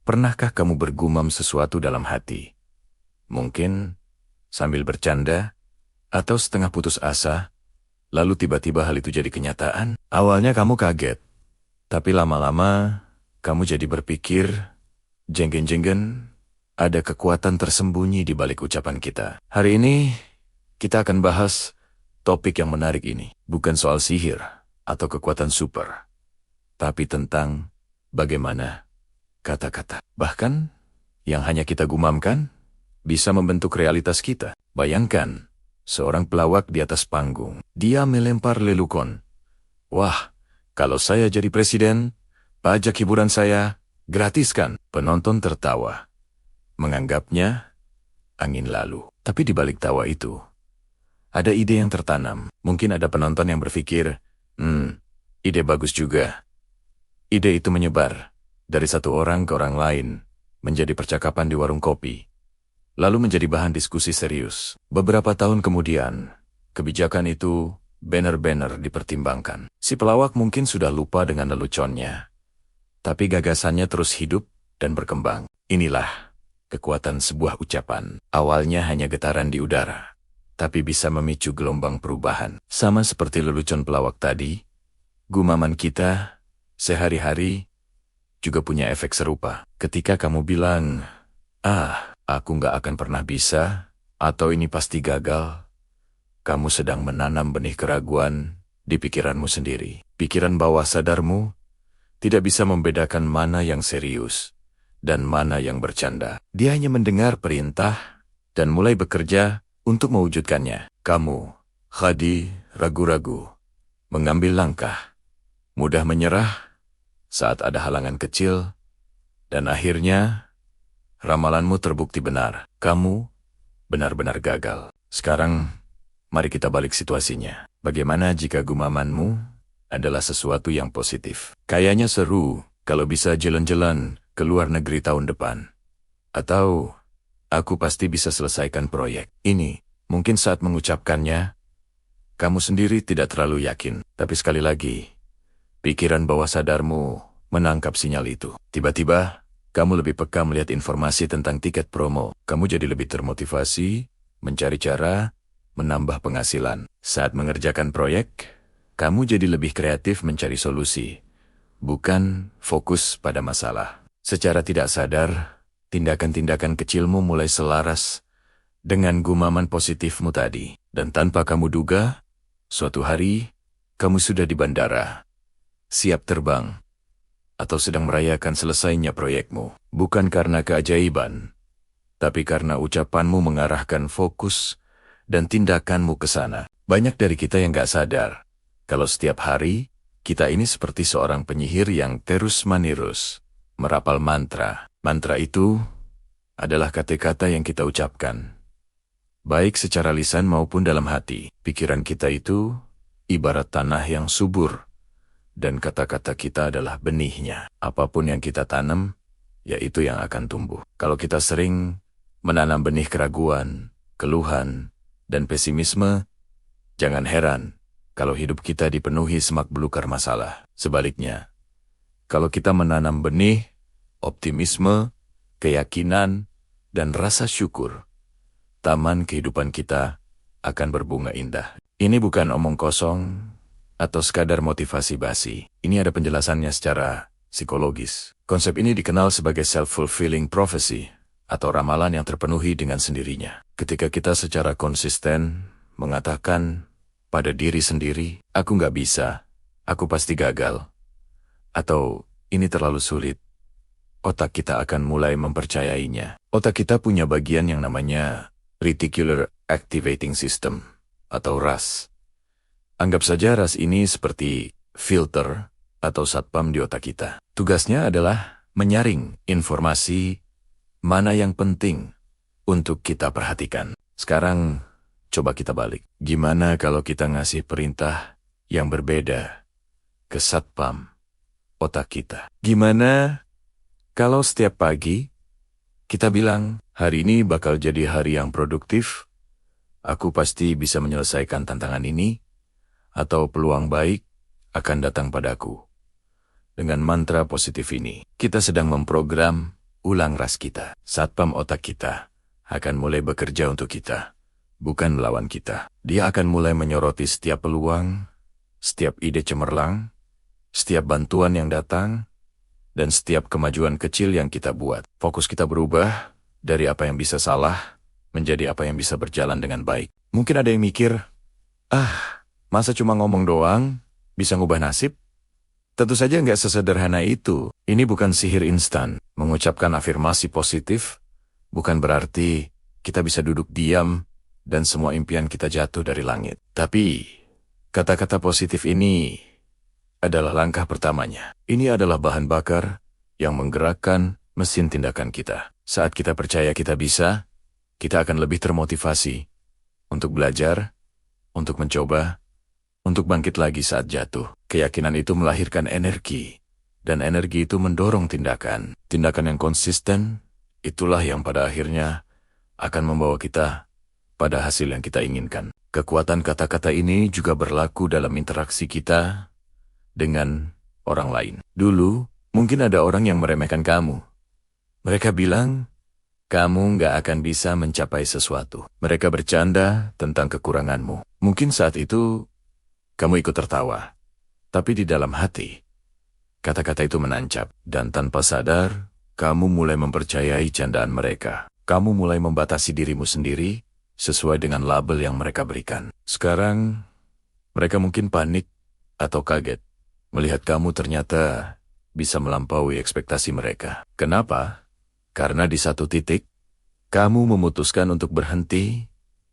Pernahkah kamu bergumam sesuatu dalam hati? Mungkin sambil bercanda atau setengah putus asa, lalu tiba-tiba hal itu jadi kenyataan. Awalnya kamu kaget, tapi lama-lama kamu jadi berpikir, jenggen-jenggen, ada kekuatan tersembunyi di balik ucapan kita. Hari ini kita akan bahas topik yang menarik ini. Bukan soal sihir atau kekuatan super, tapi tentang bagaimana kata-kata, bahkan yang hanya kita gumamkan, bisa membentuk realitas kita. Bayangkan, seorang pelawak di atas panggung. Dia melempar lelukon. Wah, kalau saya jadi presiden, pajak hiburan saya gratiskan. Penonton tertawa, menganggapnya angin lalu. Tapi di balik tawa itu, ada ide yang tertanam. Mungkin ada penonton yang berpikir, ide bagus juga. Ide itu menyebar dari satu orang ke orang lain, menjadi percakapan di warung kopi, lalu menjadi bahan diskusi serius. Beberapa tahun kemudian, kebijakan itu benar-benar dipertimbangkan. Si pelawak mungkin sudah lupa dengan leluconnya, tapi gagasannya terus hidup dan berkembang. Inilah kekuatan sebuah ucapan. Awalnya hanya getaran di udara, tapi bisa memicu gelombang perubahan. Sama seperti lelucon pelawak tadi, gumaman kita sehari-hari juga punya efek serupa. Ketika kamu bilang, aku nggak akan pernah bisa, atau ini pasti gagal, kamu sedang menanam benih keraguan di pikiranmu sendiri. Pikiran bawah sadarmu tidak bisa membedakan mana yang serius dan mana yang bercanda. Dia hanya mendengar perintah dan mulai bekerja untuk mewujudkannya. Kamu, Khadi, ragu-ragu, mengambil langkah, mudah menyerah saat ada halangan kecil, dan akhirnya ramalanmu terbukti benar. Kamu benar-benar gagal. Sekarang, mari kita balik situasinya. Bagaimana jika gumamanmu adalah sesuatu yang positif? Kayaknya seru kalau bisa jalan-jalan ke luar negeri tahun depan. Atau, aku pasti bisa selesaikan proyek ini. Mungkin saat mengucapkannya, kamu sendiri tidak terlalu yakin. Tapi sekali lagi, pikiran bawah sadarmu menangkap sinyal itu. Tiba-tiba, kamu lebih peka melihat informasi tentang tiket promo. Kamu jadi lebih termotivasi, mencari cara, menambah penghasilan. Saat mengerjakan proyek, kamu jadi lebih kreatif mencari solusi, bukan fokus pada masalah. Secara tidak sadar, tindakan-tindakan kecilmu mulai selaras dengan gumaman positifmu tadi. Dan tanpa kamu duga, suatu hari, kamu sudah di bandara, siap terbang, atau sedang merayakan selesainya proyekmu. Bukan karena keajaiban, tapi karena ucapanmu mengarahkan fokus dan tindakanmu ke sana. Banyak dari kita yang gak sadar, kalau setiap hari, kita ini seperti seorang penyihir yang terus-menerus merapal mantra. Mantra itu adalah kata-kata yang kita ucapkan, baik secara lisan maupun dalam hati. Pikiran kita itu ibarat tanah yang subur, dan kata-kata kita adalah benihnya. Apapun yang kita tanam, yaitu yang akan tumbuh. Kalau kita sering menanam benih keraguan, keluhan, dan pesimisme, jangan heran kalau hidup kita dipenuhi semak belukar masalah. Sebaliknya, kalau kita menanam benih optimisme, keyakinan, dan rasa syukur, taman kehidupan kita akan berbunga indah. Ini bukan omong kosong atau sekadar motivasi basi. Ini ada penjelasannya secara psikologis. Konsep ini dikenal sebagai self-fulfilling prophecy, atau ramalan yang terpenuhi dengan sendirinya. Ketika kita secara konsisten mengatakan pada diri sendiri, aku nggak bisa, aku pasti gagal, atau ini terlalu sulit, otak kita akan mulai mempercayainya. Otak kita punya bagian yang namanya Reticular Activating System, atau RAS. Anggap saja RAS ini seperti filter atau satpam di otak kita. Tugasnya adalah menyaring informasi mana yang penting untuk kita perhatikan. Sekarang, coba kita balik. Gimana kalau kita ngasih perintah yang berbeda ke satpam otak kita? Gimana kalau setiap pagi kita bilang, hari ini bakal jadi hari yang produktif, aku pasti bisa menyelesaikan tantangan ini, atau peluang baik akan datang padaku. Dengan mantra positif ini, kita sedang memprogram ulang ras kita. Satpam otak kita akan mulai bekerja untuk kita, bukan melawan kita. Dia akan mulai menyoroti setiap peluang, setiap ide cemerlang, setiap bantuan yang datang, dan setiap kemajuan kecil yang kita buat. Fokus kita berubah dari apa yang bisa salah menjadi apa yang bisa berjalan dengan baik. Mungkin ada yang mikir, masa cuma ngomong doang bisa ngubah nasib? Tentu saja nggak sesederhana itu. Ini bukan sihir instan. Mengucapkan afirmasi positif bukan berarti kita bisa duduk diam dan semua impian kita jatuh dari langit. Tapi, kata-kata positif ini adalah langkah pertamanya. Ini adalah bahan bakar yang menggerakkan mesin tindakan kita. Saat kita percaya kita bisa, kita akan lebih termotivasi untuk belajar, untuk mencoba, untuk bangkit lagi saat jatuh. Keyakinan itu melahirkan energi, dan energi itu mendorong tindakan. Tindakan yang konsisten, itulah yang pada akhirnya akan membawa kita pada hasil yang kita inginkan. Kekuatan kata-kata ini juga berlaku dalam interaksi kita dengan orang lain. Dulu, mungkin ada orang yang meremehkan kamu. Mereka bilang, kamu nggak akan bisa mencapai sesuatu. Mereka bercanda tentang kekuranganmu. Mungkin saat itu, kamu ikut tertawa. Tapi di dalam hati, kata-kata itu menancap. Dan tanpa sadar, kamu mulai mempercayai candaan mereka. Kamu mulai membatasi dirimu sendiri sesuai dengan label yang mereka berikan. Sekarang, mereka mungkin panik atau kaget melihat kamu ternyata bisa melampaui ekspektasi mereka. Kenapa? Karena di satu titik, kamu memutuskan untuk berhenti,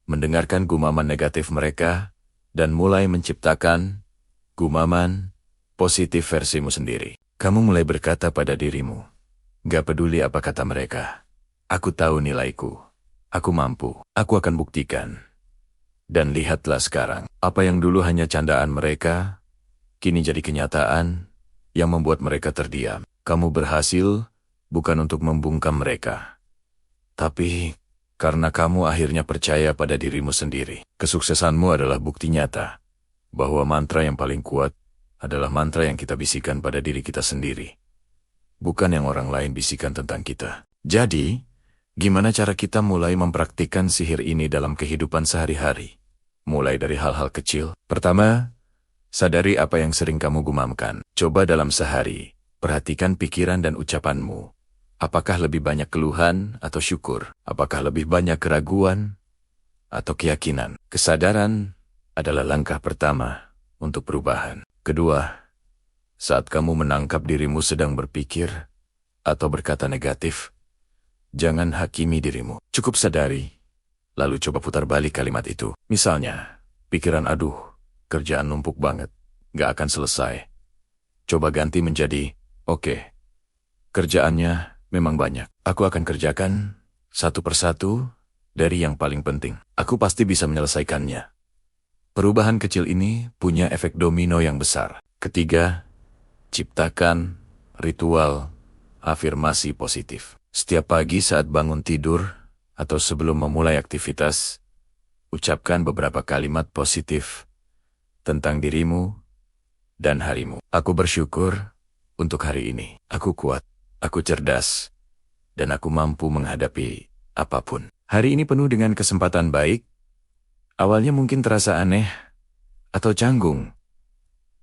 mendengarkan gumaman negatif mereka, dan mulai menciptakan gumaman positif versimu sendiri. Kamu mulai berkata pada dirimu, gak peduli apa kata mereka. Aku tahu nilaiku. Aku mampu. Aku akan buktikan. Dan lihatlah sekarang, apa yang dulu hanya candaan mereka, kini jadi kenyataan yang membuat mereka terdiam. Kamu berhasil bukan untuk membungkam mereka, tapi karena kamu akhirnya percaya pada dirimu sendiri. Kesuksesanmu adalah bukti nyata bahwa mantra yang paling kuat adalah mantra yang kita bisikan pada diri kita sendiri, bukan yang orang lain bisikan tentang kita. Jadi, gimana cara kita mulai mempraktikkan sihir ini dalam kehidupan sehari-hari? Mulai dari hal-hal kecil. Pertama, sadari apa yang sering kamu gumamkan. Coba dalam sehari, perhatikan pikiran dan ucapanmu. Apakah lebih banyak keluhan atau syukur? Apakah lebih banyak keraguan atau keyakinan? Kesadaran adalah langkah pertama untuk perubahan. Kedua, saat kamu menangkap dirimu sedang berpikir atau berkata negatif, jangan hakimi dirimu. Cukup sadari, lalu coba putar balik kalimat itu. Misalnya, pikiran aduh, kerjaan numpuk banget, gak akan selesai. Coba ganti menjadi, oke, kerjaannya memang banyak. Aku akan kerjakan satu persatu dari yang paling penting. Aku pasti bisa menyelesaikannya. Perubahan kecil ini punya efek domino yang besar. Ketiga, ciptakan ritual afirmasi positif. Setiap pagi saat bangun tidur atau sebelum memulai aktivitas, ucapkan beberapa kalimat positif tentang dirimu dan harimu. Aku bersyukur untuk hari ini. Aku kuat, aku cerdas, dan aku mampu menghadapi apapun. Hari ini penuh dengan kesempatan baik. Awalnya mungkin terasa aneh atau canggung,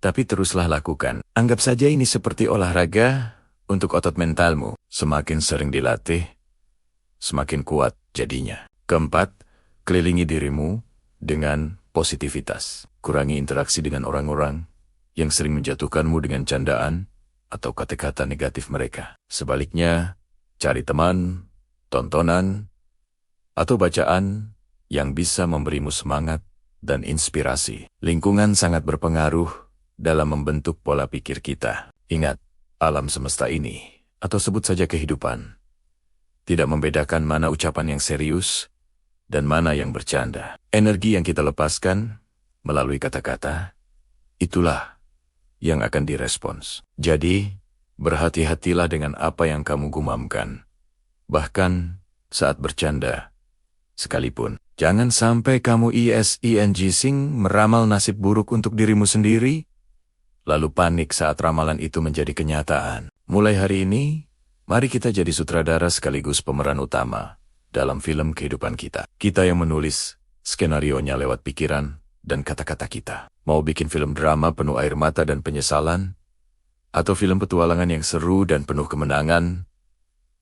tapi teruslah lakukan. Anggap saja ini seperti olahraga untuk otot mentalmu. Semakin sering dilatih, semakin kuat jadinya. Keempat, kelilingi dirimu dengan positivitas. Kurangi interaksi dengan orang-orang yang sering menjatuhkanmu dengan candaan atau kata-kata negatif mereka. Sebaliknya, cari teman, tontonan, atau bacaan yang bisa memberimu semangat dan inspirasi. Lingkungan sangat berpengaruh dalam membentuk pola pikir kita. Ingat, alam semesta ini, atau sebut saja kehidupan, tidak membedakan mana ucapan yang serius dan mana yang bercanda. Energi yang kita lepaskan melalui kata-kata, itulah yang akan direspons. Jadi, berhati-hatilah dengan apa yang kamu gumamkan. Bahkan saat bercanda, sekalipun. Jangan sampai kamu sing meramal nasib buruk untuk dirimu sendiri, lalu panik saat ramalan itu menjadi kenyataan. Mulai hari ini, Mari kita jadi sutradara sekaligus pemeran utama dalam film kehidupan kita. Kita yang menulis skenarionya lewat pikiran dan kata-kata kita. Mau bikin film drama penuh air mata dan penyesalan? Atau film petualangan yang seru dan penuh kemenangan?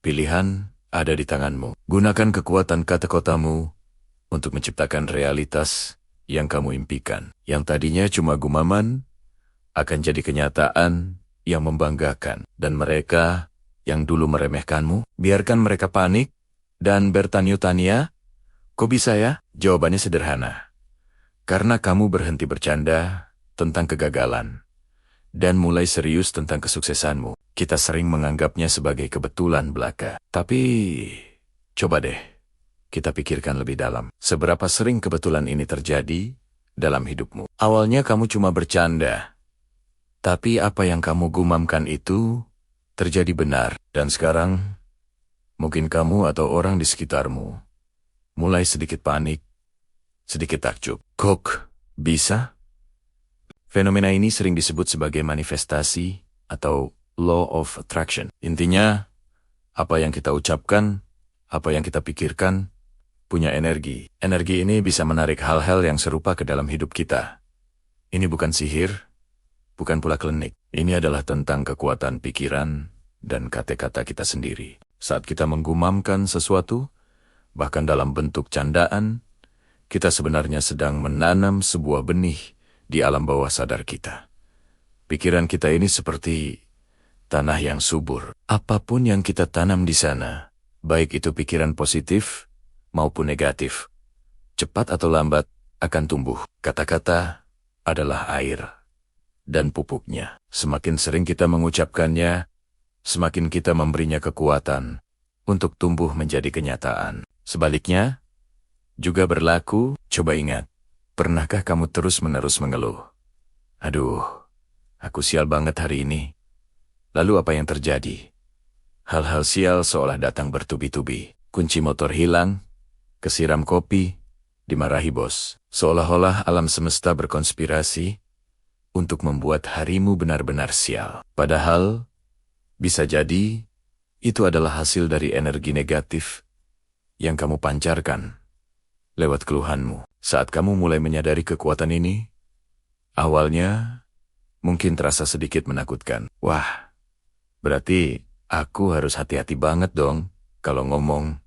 Pilihan ada di tanganmu. Gunakan kekuatan kata-kotamu untuk menciptakan realitas yang kamu impikan. Yang tadinya cuma gumaman, akan jadi kenyataan yang membanggakan. Dan mereka yang dulu meremehkanmu, biarkan mereka panik dan bertanya-tanya, kok bisa ya? Jawabannya sederhana. Karena kamu berhenti bercanda tentang kegagalan dan mulai serius tentang kesuksesanmu. Kita sering menganggapnya sebagai kebetulan belaka. Tapi, coba deh, kita pikirkan lebih dalam. Seberapa sering kebetulan ini terjadi dalam hidupmu? Awalnya kamu cuma bercanda, tapi apa yang kamu gumamkan itu terjadi benar. Dan sekarang, mungkin kamu atau orang di sekitarmu mulai sedikit panik, sedikit takjub. Kok bisa? Fenomena ini sering disebut sebagai manifestasi atau law of attraction. Intinya, apa yang kita ucapkan, apa yang kita pikirkan, punya energi. Energi ini bisa menarik hal-hal yang serupa ke dalam hidup kita. Ini bukan sihir, bukan pula klinik. Ini adalah tentang kekuatan pikiran dan kata-kata kita sendiri. Saat kita menggumamkan sesuatu, bahkan dalam bentuk candaan, kita sebenarnya sedang menanam sebuah benih di alam bawah sadar kita. Pikiran kita ini seperti tanah yang subur. Apapun yang kita tanam di sana, baik itu pikiran positif maupun negatif, cepat atau lambat akan tumbuh. Kata-kata adalah air dan pupuknya. Semakin sering kita mengucapkannya, semakin kita memberinya kekuatan untuk tumbuh menjadi kenyataan. Sebaliknya, juga berlaku. Coba ingat, pernahkah kamu terus-menerus mengeluh? Aduh, aku sial banget hari ini. Lalu apa yang terjadi? Hal-hal sial seolah datang bertubi-tubi. Kunci motor hilang, kesiram kopi, dimarahi bos. Seolah-olah alam semesta berkonspirasi untuk membuat harimu benar-benar sial. Padahal, bisa jadi itu adalah hasil dari energi negatif yang kamu pancarkan lewat keluhanmu. Saat kamu mulai menyadari kekuatan ini, awalnya mungkin terasa sedikit menakutkan. Wah, berarti aku harus hati-hati banget dong kalau ngomong.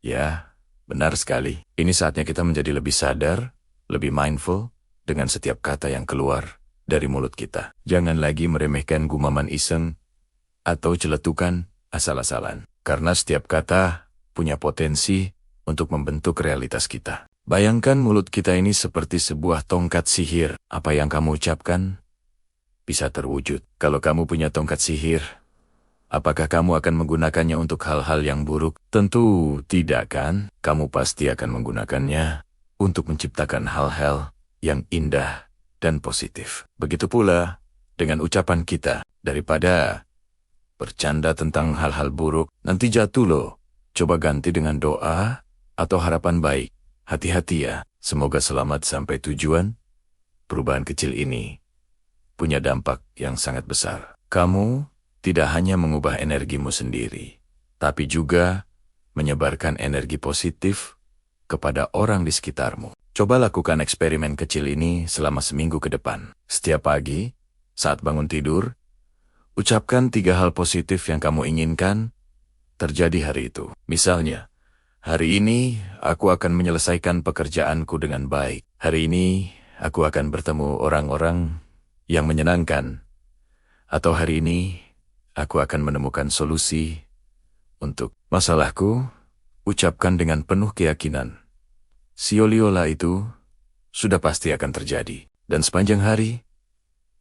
Ya, benar sekali. Ini saatnya kita menjadi lebih sadar, lebih mindful dengan setiap kata yang keluar dari mulut kita. Jangan lagi meremehkan gumaman iseng atau celetukan asal-asalan. Karena setiap kata punya potensi untuk membentuk realitas kita. Bayangkan mulut kita ini seperti sebuah tongkat sihir. Apa yang kamu ucapkan bisa terwujud. Kalau kamu punya tongkat sihir, apakah kamu akan menggunakannya untuk hal-hal yang buruk? Tentu tidak kan? Kamu pasti akan menggunakannya untuk menciptakan hal-hal yang indah dan positif. Begitu pula dengan ucapan kita. Daripada bercanda tentang hal-hal buruk, nanti jatuh loh. Coba ganti dengan doa atau harapan baik. Hati-hati ya, semoga selamat sampai tujuan. Perubahan kecil ini punya dampak yang sangat besar. Kamu tidak hanya mengubah energimu sendiri, tapi juga menyebarkan energi positif kepada orang di sekitarmu. Coba lakukan eksperimen kecil ini selama seminggu ke depan. Setiap pagi, saat bangun tidur, ucapkan 3 hal positif yang kamu inginkan terjadi hari itu. Misalnya, hari ini aku akan menyelesaikan pekerjaanku dengan baik. Hari ini aku akan bertemu orang-orang yang menyenangkan. Atau hari ini aku akan menemukan solusi untuk masalahku. Ucapkan dengan penuh keyakinan. Sioliola itu sudah pasti akan terjadi. Dan sepanjang hari,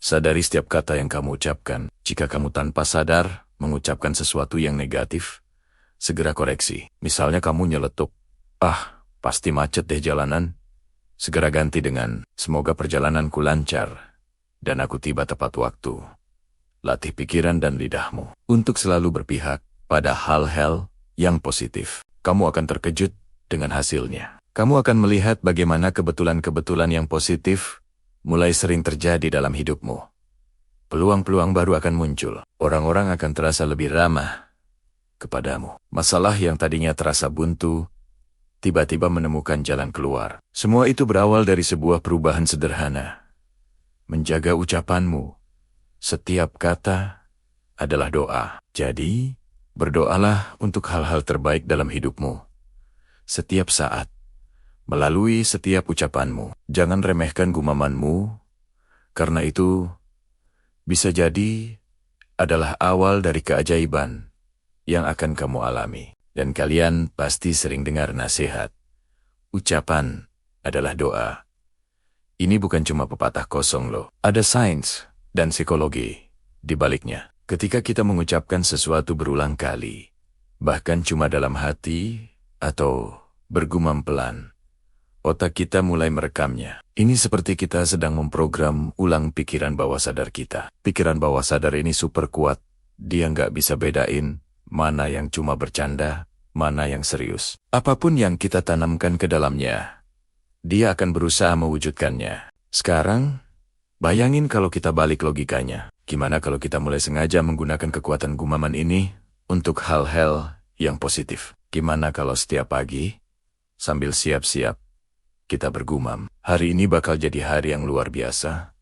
sadari setiap kata yang kamu ucapkan. Jika kamu tanpa sadar mengucapkan sesuatu yang negatif, segera koreksi. Misalnya kamu nyeletuk, pasti macet deh jalanan. Segera ganti dengan, semoga perjalananku lancar dan aku tiba tepat waktu. Latih pikiran dan lidahmu untuk selalu berpihak pada hal-hal yang positif. Kamu akan terkejut dengan hasilnya. Kamu akan melihat bagaimana kebetulan-kebetulan yang positif mulai sering terjadi dalam hidupmu. Peluang-peluang baru akan muncul. Orang-orang akan terasa lebih ramah, kepadamu. Masalah yang tadinya terasa buntu, tiba-tiba menemukan jalan keluar. Semua itu berawal dari sebuah perubahan sederhana. Menjaga ucapanmu. Setiap kata adalah doa. Jadi, berdoalah untuk hal-hal terbaik dalam hidupmu. Setiap saat. Melalui setiap ucapanmu. Jangan remehkan gumamanmu, karena itu bisa jadi adalah awal dari keajaiban yang akan kamu alami. Dan kalian pasti sering dengar nasihat. Ucapan adalah doa. Ini bukan cuma pepatah kosong loh. Ada sains dan psikologi di baliknya. Ketika kita mengucapkan sesuatu berulang kali, bahkan cuma dalam hati atau bergumam pelan, otak kita mulai merekamnya. Ini seperti kita sedang memprogram ulang pikiran bawah sadar kita. Pikiran bawah sadar ini super kuat. Dia nggak bisa bedain mana yang cuma bercanda, mana yang serius. Apapun yang kita tanamkan ke dalamnya, dia akan berusaha mewujudkannya. Sekarang, bayangin kalau kita balik logikanya. Gimana kalau kita mulai sengaja menggunakan kekuatan gumaman ini untuk hal-hal yang positif? Gimana kalau setiap pagi, sambil siap-siap, kita bergumam, hari ini bakal jadi hari yang luar biasa.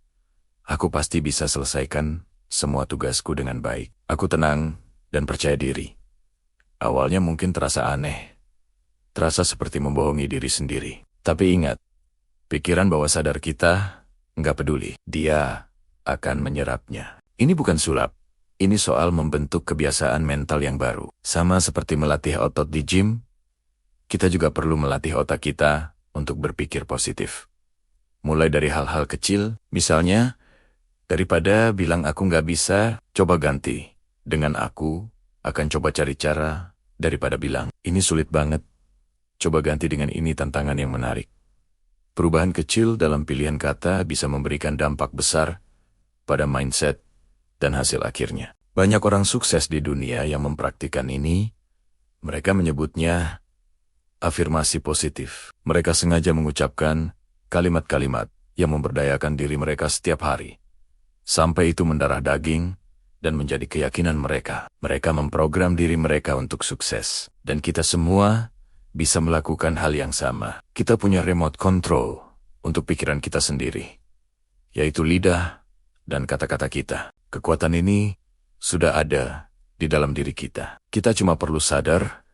Aku pasti bisa selesaikan semua tugasku dengan baik. Aku tenang dan percaya diri. Awalnya mungkin terasa aneh. Terasa seperti membohongi diri sendiri. Tapi ingat, pikiran bawah sadar kita nggak peduli. Dia akan menyerapnya. Ini bukan sulap. Ini soal membentuk kebiasaan mental yang baru. Sama seperti melatih otot di gym, kita juga perlu melatih otak kita untuk berpikir positif. Mulai dari hal-hal kecil, misalnya, daripada bilang aku nggak bisa, coba ganti. Dengan aku akan coba cari cara, daripada bilang, ini sulit banget. Coba ganti dengan ini tantangan yang menarik. Perubahan kecil dalam pilihan kata bisa memberikan dampak besar pada mindset dan hasil akhirnya. Banyak orang sukses di dunia yang mempraktikkan ini, mereka menyebutnya afirmasi positif. Mereka sengaja mengucapkan kalimat-kalimat yang memberdayakan diri mereka setiap hari. Sampai itu mendarah daging dan menjadi keyakinan mereka. Mereka memprogram diri mereka untuk sukses. Dan kita semua bisa melakukan hal yang sama. Kita punya remote control untuk pikiran kita sendiri, yaitu lidah dan kata-kata kita. Kekuatan ini sudah ada di dalam diri kita. Kita cuma perlu sadar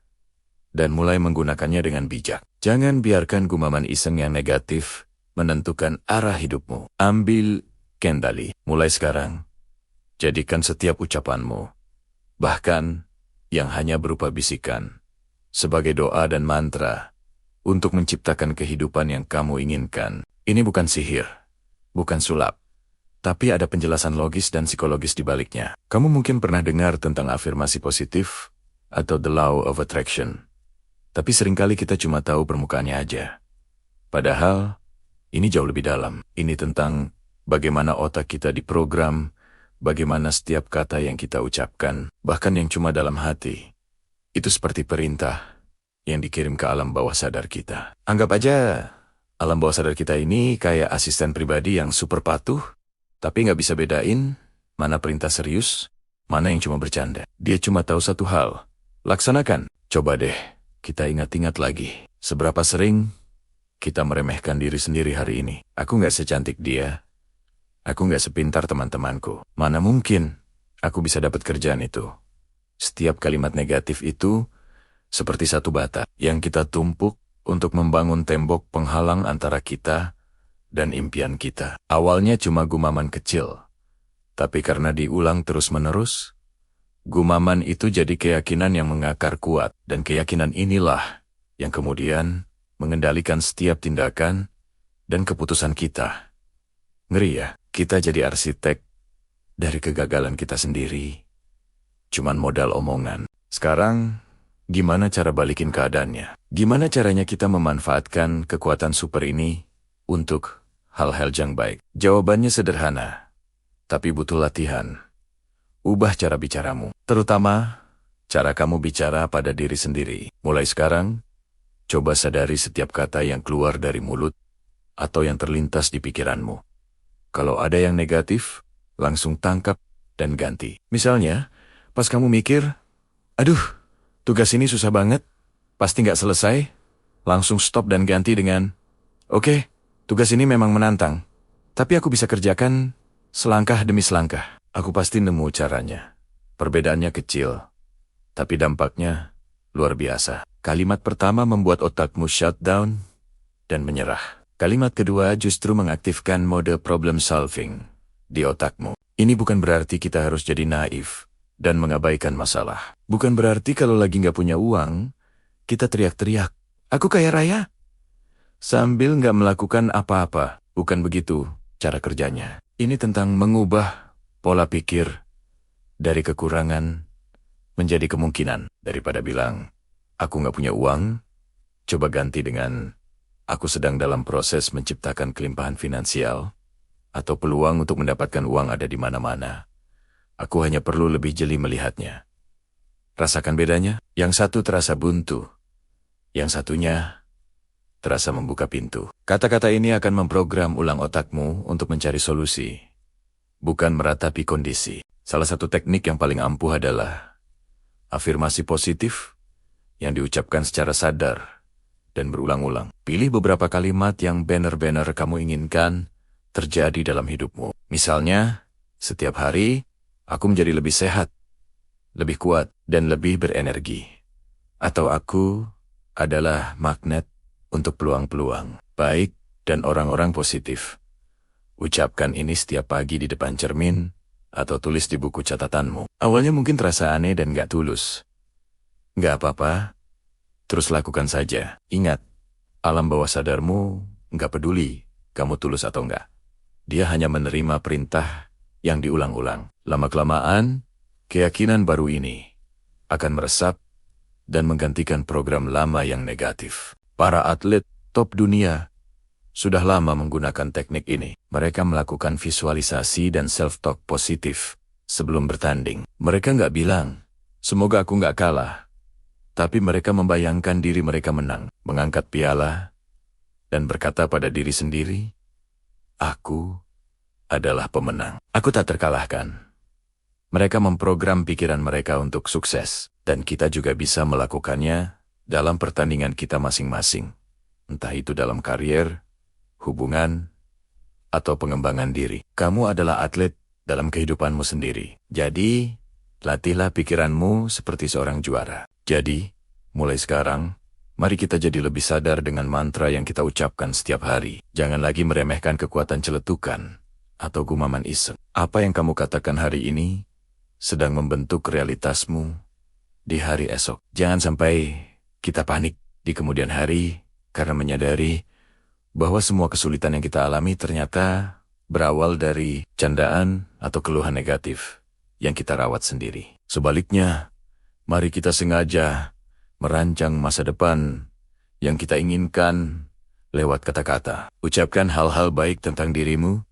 dan mulai menggunakannya dengan bijak. Jangan biarkan gumaman iseng yang negatif menentukan arah hidupmu. Ambil kendali. Mulai sekarang, jadikan setiap ucapanmu, bahkan yang hanya berupa bisikan, sebagai doa dan mantra untuk menciptakan kehidupan yang kamu inginkan. Ini bukan sihir, bukan sulap, tapi ada penjelasan logis dan psikologis di baliknya. Kamu mungkin pernah dengar tentang afirmasi positif atau the law of attraction. Tapi seringkali kita cuma tahu permukaannya aja. Padahal, ini jauh lebih dalam. Ini tentang bagaimana otak kita diprogram, bagaimana setiap kata yang kita ucapkan, bahkan yang cuma dalam hati, itu seperti perintah yang dikirim ke alam bawah sadar kita. Anggap aja alam bawah sadar kita ini kayak asisten pribadi yang super patuh, tapi nggak bisa bedain mana perintah serius, mana yang cuma bercanda. Dia cuma tahu satu hal, laksanakan. Coba deh, kita ingat-ingat lagi, seberapa sering kita meremehkan diri sendiri hari ini. Aku nggak secantik dia, aku nggak sepintar teman-temanku. Mana mungkin aku bisa dapat kerjaan itu. Setiap kalimat negatif itu seperti satu bata yang kita tumpuk untuk membangun tembok penghalang antara kita dan impian kita. Awalnya cuma gumaman kecil, tapi karena diulang terus-menerus, gumaman itu jadi keyakinan yang mengakar kuat, dan keyakinan inilah yang kemudian mengendalikan setiap tindakan dan keputusan kita. Ngeri ya, kita jadi arsitek dari kegagalan kita sendiri. Cuman modal omongan. Sekarang, gimana cara balikin keadaannya? Gimana caranya kita memanfaatkan kekuatan super ini untuk hal-hal yang baik? Jawabannya sederhana, tapi butuh latihan. Ubah cara bicaramu, terutama cara kamu bicara pada diri sendiri. Mulai sekarang, coba sadari setiap kata yang keluar dari mulut atau yang terlintas di pikiranmu. Kalau ada yang negatif, langsung tangkap dan ganti. Misalnya, pas kamu mikir, aduh, Tugas ini susah banget. Pasti nggak selesai. Langsung stop dan ganti dengan, oke, tugas ini memang menantang. Tapi aku bisa kerjakan selangkah demi selangkah. Aku pasti nemu caranya. Perbedaannya kecil. Tapi dampaknya luar biasa. Kalimat pertama membuat otakmu shutdown dan menyerah. Kalimat kedua justru mengaktifkan mode problem solving di otakmu. Ini bukan berarti kita harus jadi naif dan mengabaikan masalah. Bukan berarti kalau lagi nggak punya uang, kita teriak-teriak, aku kaya raya, sambil nggak melakukan apa-apa. Bukan begitu cara kerjanya. Ini tentang mengubah pola pikir dari kekurangan menjadi kemungkinan. Daripada bilang, aku nggak punya uang, coba ganti dengan, aku sedang dalam proses menciptakan kelimpahan finansial, atau peluang untuk mendapatkan uang ada di mana-mana. Aku hanya perlu lebih jeli melihatnya. Rasakan bedanya? Yang satu terasa buntu, yang satunya terasa membuka pintu. Kata-kata ini akan memprogram ulang otakmu untuk mencari solusi, bukan meratapi kondisi. Salah satu teknik yang paling ampuh adalah afirmasi positif yang diucapkan secara sadar dan berulang-ulang. Pilih beberapa kalimat yang benar-benar kamu inginkan terjadi dalam hidupmu. Misalnya, setiap hari, aku menjadi lebih sehat, lebih kuat, dan lebih berenergi. Atau aku adalah magnet untuk peluang-peluang baik dan orang-orang positif. Ucapkan ini setiap pagi di depan cermin, atau tulis di buku catatanmu. Awalnya mungkin terasa aneh dan gak tulus. Gak apa-apa, terus lakukan saja. Ingat, alam bawah sadarmu gak peduli kamu tulus atau enggak. Dia hanya menerima perintah yang diulang-ulang. Lama-kelamaan, keyakinan baru ini akan meresap dan menggantikan program lama yang negatif. Para atlet top dunia sudah lama menggunakan teknik ini. Mereka melakukan visualisasi dan self-talk positif sebelum bertanding. Mereka nggak bilang, semoga aku nggak kalah. Tapi mereka membayangkan diri mereka menang, mengangkat piala, dan berkata pada diri sendiri, aku adalah pemenang. Aku tak terkalahkan. Mereka memprogram pikiran mereka untuk sukses, dan kita juga bisa melakukannya dalam pertandingan kita masing-masing. Entah itu dalam karier, hubungan, atau pengembangan diri. Kamu adalah atlet dalam kehidupanmu sendiri. Jadi, latihlah pikiranmu seperti seorang juara. Jadi, mulai sekarang, mari kita jadi lebih sadar dengan mantra yang kita ucapkan setiap hari. Jangan lagi meremehkan kekuatan celetukan atau gumaman iseng. Apa yang kamu katakan hari ini sedang membentuk realitasmu di hari esok. Jangan sampai kita panik di kemudian hari karena menyadari bahwa semua kesulitan yang kita alami ternyata berawal dari candaan atau keluhan negatif yang kita rawat sendiri. Sebaliknya, mari kita sengaja merancang masa depan yang kita inginkan lewat kata-kata. Ucapkan hal-hal baik tentang dirimu,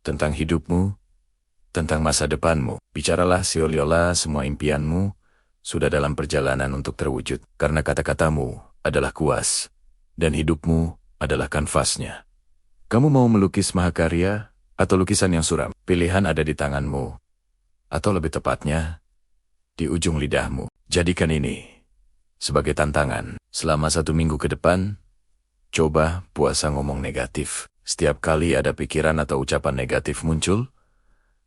tentang hidupmu, tentang masa depanmu. Bicaralah seolah-olah semua impianmu sudah dalam perjalanan untuk terwujud. Karena kata-katamu adalah kuas, dan hidupmu adalah kanvasnya. Kamu mau melukis mahakarya atau lukisan yang suram? Pilihan ada di tanganmu, atau lebih tepatnya, di ujung lidahmu. Jadikan ini sebagai tantangan. Selama 1 minggu ke depan, coba puasa ngomong negatif. Setiap kali ada pikiran atau ucapan negatif muncul,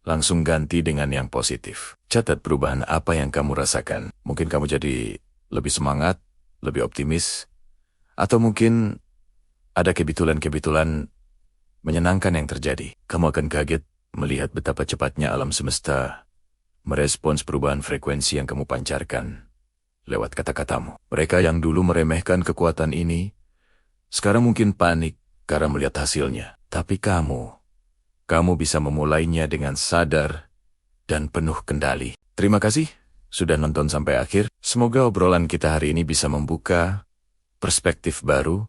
langsung ganti dengan yang positif. Catat perubahan apa yang kamu rasakan. Mungkin kamu jadi lebih semangat, lebih optimis, atau mungkin ada kebetulan-kebetulan menyenangkan yang terjadi. Kamu akan kaget melihat betapa cepatnya alam semesta merespons perubahan frekuensi yang kamu pancarkan lewat kata-katamu. Mereka yang dulu meremehkan kekuatan ini, sekarang mungkin panik karena melihat hasilnya. Tapi kamu bisa memulainya dengan sadar dan penuh kendali. Terima kasih sudah nonton sampai akhir. Semoga obrolan kita hari ini bisa membuka perspektif baru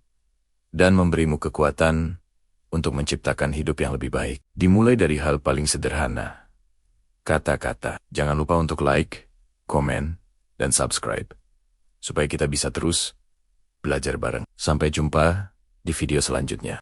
dan memberimu kekuatan untuk menciptakan hidup yang lebih baik. Dimulai dari hal paling sederhana. Kata-kata. Jangan lupa untuk like, komen, dan subscribe, supaya kita bisa terus belajar bareng. Sampai jumpa di video selanjutnya.